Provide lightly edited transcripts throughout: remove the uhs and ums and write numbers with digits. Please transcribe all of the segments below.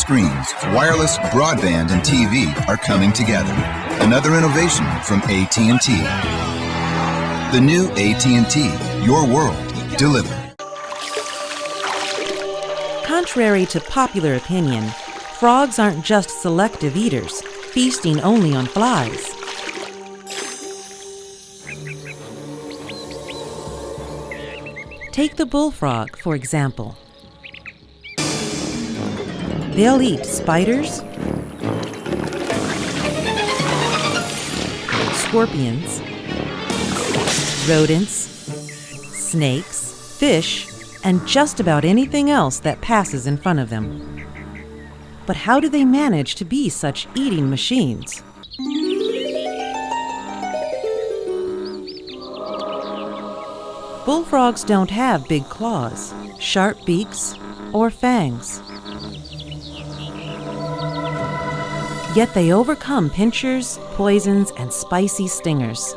screens, wireless, broadband, and TV are coming together. Another innovation from AT&T. The new AT&T, your world, delivered. Contrary to popular opinion, frogs aren't just selective eaters, feasting only on flies. Take the bullfrog, for example. They'll eat spiders, scorpions, rodents, snakes, fish, and just about anything else that passes in front of them. But how do they manage to be such eating machines? Bullfrogs don't have big claws, sharp beaks, or fangs. Yet they overcome pinchers, poisons, and spicy stingers.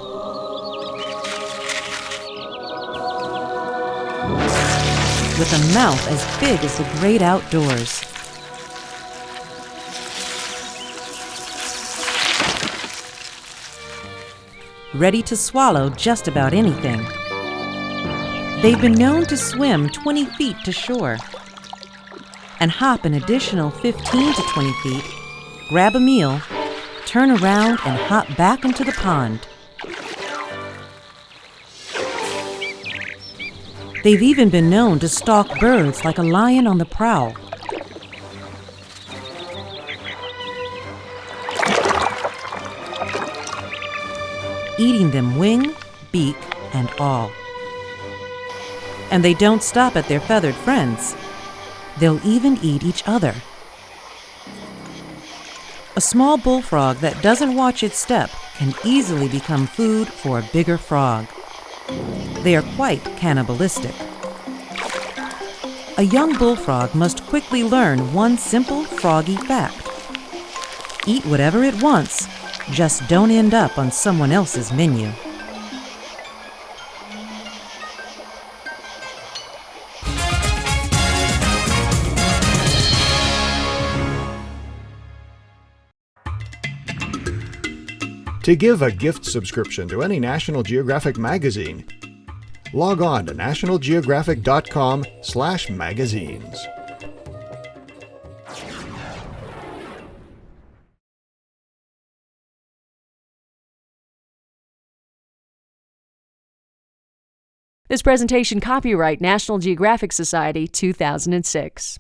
With a mouth as big as the great outdoors. Ready to swallow just about anything. They've been known to swim 20 feet to shore and hop an additional 15 to 20 feet, grab a meal, turn around, and hop back into the pond. They've even been known to stalk birds like a lion on the prowl. Eating them wing, beak, and all. And they don't stop at their feathered friends. They'll even eat each other. A small bullfrog that doesn't watch its step can easily become food for a bigger frog. They are quite cannibalistic. A young bullfrog must quickly learn one simple froggy fact. Eat whatever it wants, just don't end up on someone else's menu. To give a gift subscription to any National Geographic magazine, log on to nationalgeographic.com/magazines. This presentation copyright National Geographic Society 2006.